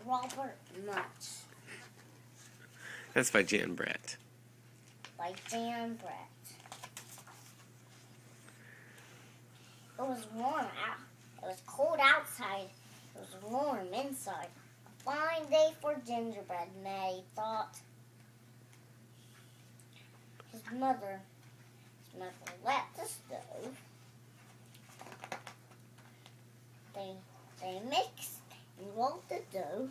Robert Much. That's by Gingerbread. By Gingerbread. It was warm out. It was cold outside. It was warm inside. A fine day for gingerbread, Maddie thought. His mother lit the stove. They mixed and rolled the dough.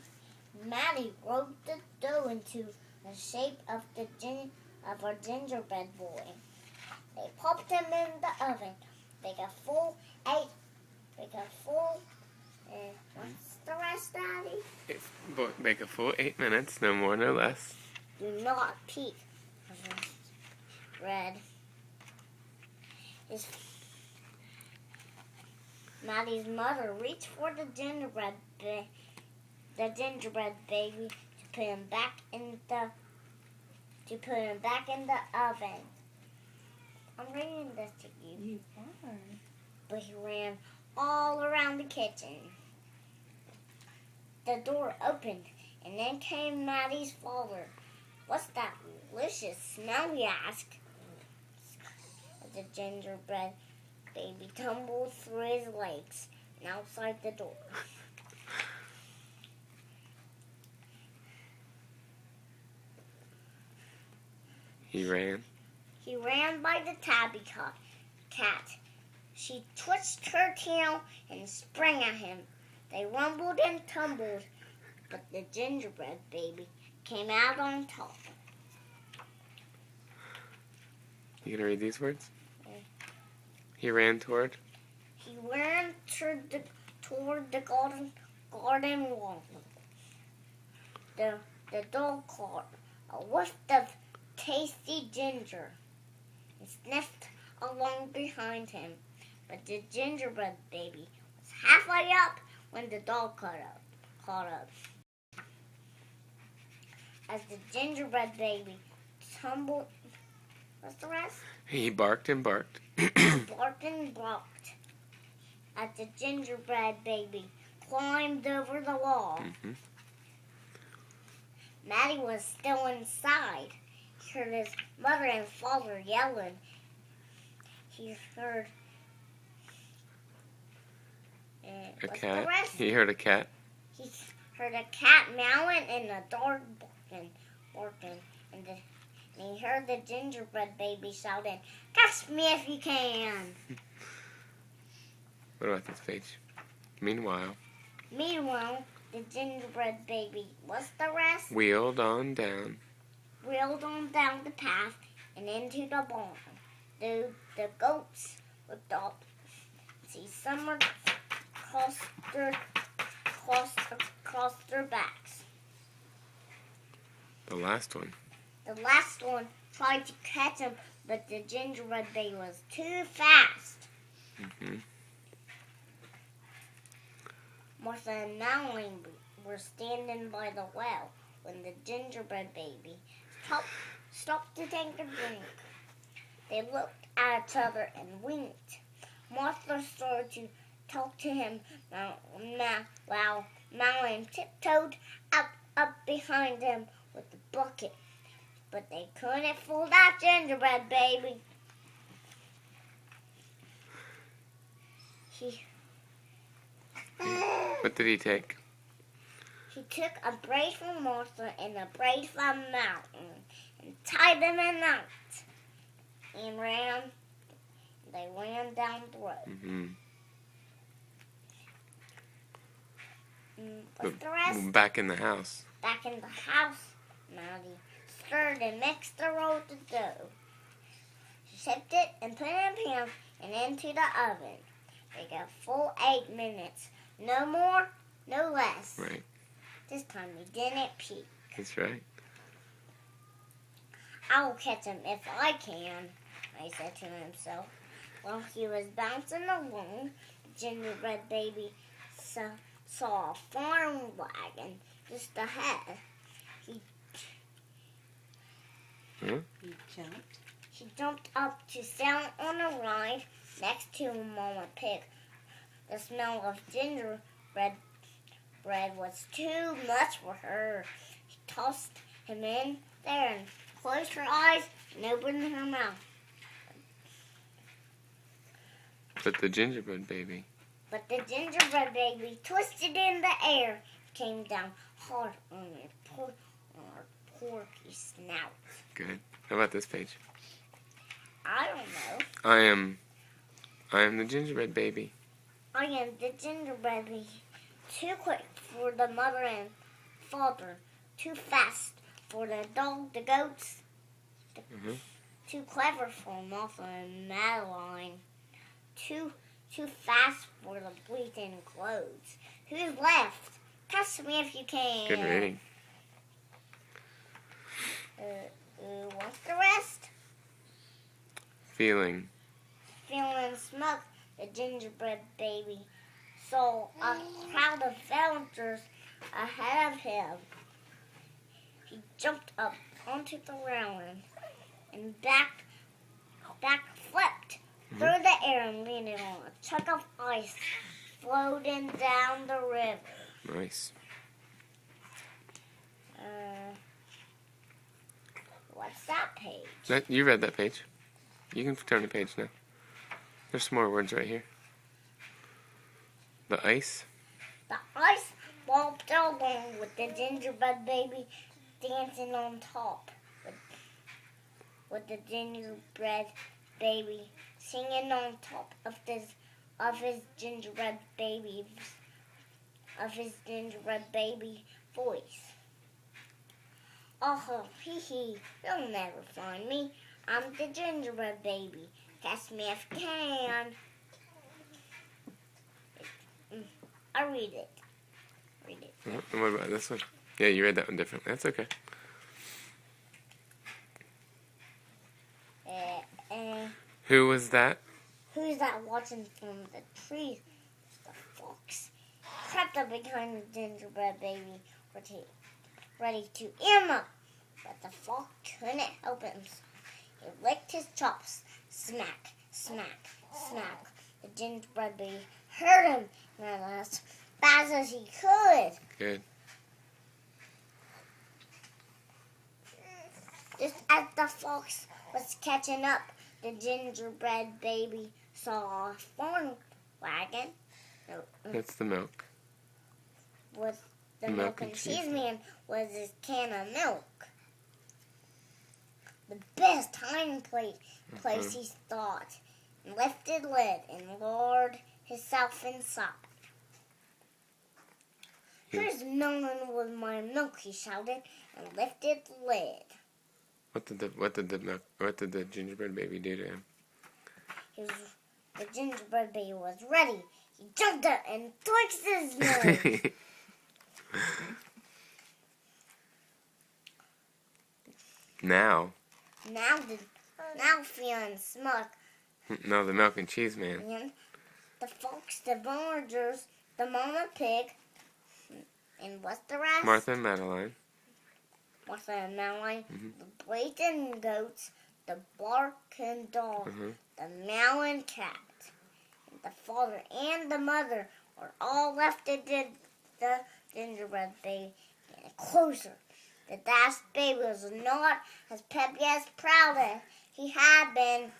Maddie rolled the dough into the shape of a gingerbread boy. They popped him in the oven. What's the rest, Daddy? Bake a full 8 minutes, no more, no less. Do not peek. Red. Maddie's mother reached for the gingerbread baby to put him back in the oven. I'm reading this to you. You are. But he ran all around the kitchen. The door opened, and then came Maddie's father. What's that delicious smell, he asked. The gingerbread baby tumbled through his legs and outside the door. He ran. He ran by the tabby cat. She twitched her tail and sprang at him. They rumbled and tumbled, but the gingerbread baby came out on top. You gonna read these words? Yeah. He ran toward. He ran toward the garden wall. The dog caught a whiff of tasty ginger and sniffed along behind him. But the gingerbread baby was halfway up when the dog caught up. As the gingerbread baby tumbled, what's the rest? He barked and barked. Barked and barked. As the gingerbread baby climbed over the wall. Mm-hmm. Maddie was still inside. He heard his mother and father yelling. He heard A what's cat. the rest? He heard a cat. He heard a cat meowing and a dog barking. And he heard the gingerbread baby shouting, "Catch me if you can!" What about this page? Meanwhile, the gingerbread baby, what's the rest? wheeled on down. Wheeled on down the path and into the barn. The goats looked up. See, summer crossed their backs. The last one. The last one tried to catch him, but the gingerbread baby was too fast. Mm-hmm. Martha and Madeline were standing by the well when the gingerbread baby stopped to take a drink. They looked at each other and winked. Martha started to talk to him while Madeline tiptoed up behind him with the bucket. But they couldn't fool that gingerbread baby. What did he take? He took a braid from Martha and a braid from Mountain and tied them in knots and ran. They ran down the road. Mm-hmm. What's the rest? Back in the house. Back in the house, Maddie stirred and mixed the roll of dough. She shaped it and put it in a pan and into the oven. They got full 8 minutes. No more, no less. Right. This time he didn't peek. That's right. I'll catch him if I can, he said to himself. While he was bouncing along, the gingerbread baby saw a farm wagon just ahead. He jumped. He jumped up to sit on a ride next to Mama Pig. The smell of gingerbread bread was too much for her. She tossed him in there and closed her eyes and opened her mouth. But the gingerbread baby. But the gingerbread baby twisted in the air, came down hard on her porky snout. Good. How about this page? I don't know. I am the gingerbread baby. I am the gingerbread baby. Too quick for the mother and father. Too fast for the dog, the goats. Too clever for Martha and Madeline. Too fast for the bleating clothes. Who's left? Catch me if you can. Good reading. What's the rest? Feeling. Feeling smug, the gingerbread baby saw a crowd of villagers ahead of him. He jumped up onto the railing and back-flipped through the air and landed on a chunk of ice floating down the river. Nice. What's that page? You read that page. You can turn the page now. There's some more words right here. The ice. The ice walked along with the gingerbread baby dancing on top. With the gingerbread baby singing on top of his gingerbread baby voice. Oh, hee hee, you'll never find me. I'm the gingerbread baby. Catch me if you can. I read it. And what about this one? Yeah, you read that one differently. That's okay. Who was that? Who's that watching from the trees? The fox crept up behind the gingerbread baby, ready to eat him up. But the fox couldn't help himself. He licked his chops. Smack, smack, smack. The gingerbread baby hurt him as fast as he could. Good. Just as the fox was catching up, the gingerbread baby saw a farm wagon. That's the milk. With the milk and cheese man was his can of milk. The best hiding place he thought, and lifted lid and lowered himself inside. Here's melon with my milk, he shouted, and lifted the lid. What did the gingerbread baby do to him? The gingerbread baby was ready. He jumped up and twixt his nose. Now feeling smug. No, the milk and cheese man. And the fox, the villagers, the mama pig, and what's the rest? Martha and Madeline. Martha and Madeline, the bleating goats, the barking dog, the meowing cat, and the father and the mother were all left to the gingerbread baby getting closer. The dashed baby was not as peppy as proud as he had been.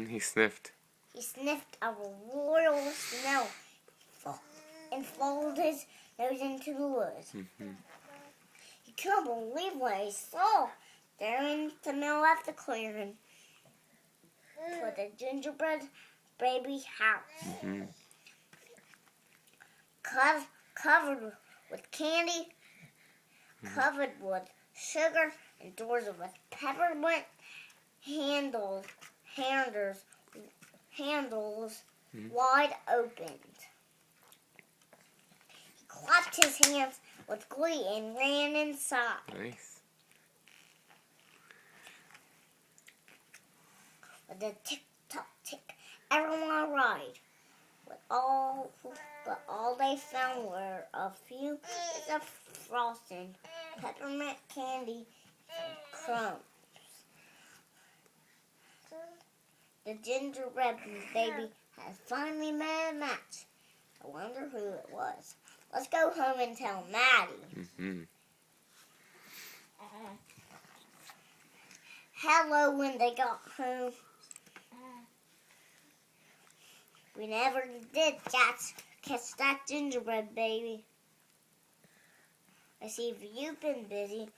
He sniffed. He sniffed a royal smell and folded his nose into the woods. He couldn't believe what he saw there in the middle of the clearing. For the gingerbread baby house. Covered with candy, covered with sugar, and doors with peppermint handles wide opened. He clapped his hands with glee and ran inside. Nice. With a tick-tock tick, everyone arrived. But all they found were a few bits of frosting, peppermint candy, and crumbs. The gingerbread baby had finally made a match. I wonder who it was. Let's go home and tell Maddie. Mm-hmm. Hello, when they got home. We never did catch that gingerbread baby. I see you've been busy,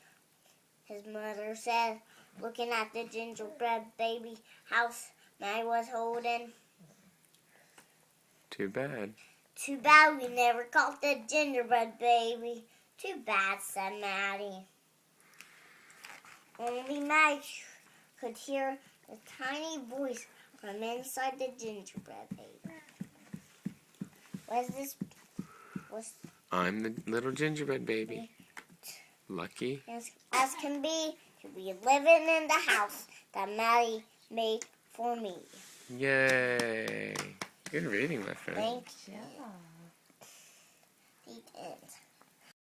his mother said, looking at the gingerbread baby house Maddie was holding. Too bad. Too bad we never caught the gingerbread baby. Too bad, said Maddie. Only Maddie could hear a tiny voice from inside the gingerbread baby. I'm the little gingerbread baby. Lucky. As can be living in the house that Maddie made for me. Yay. Good reading, my friend. Thank you. Yeah. He did.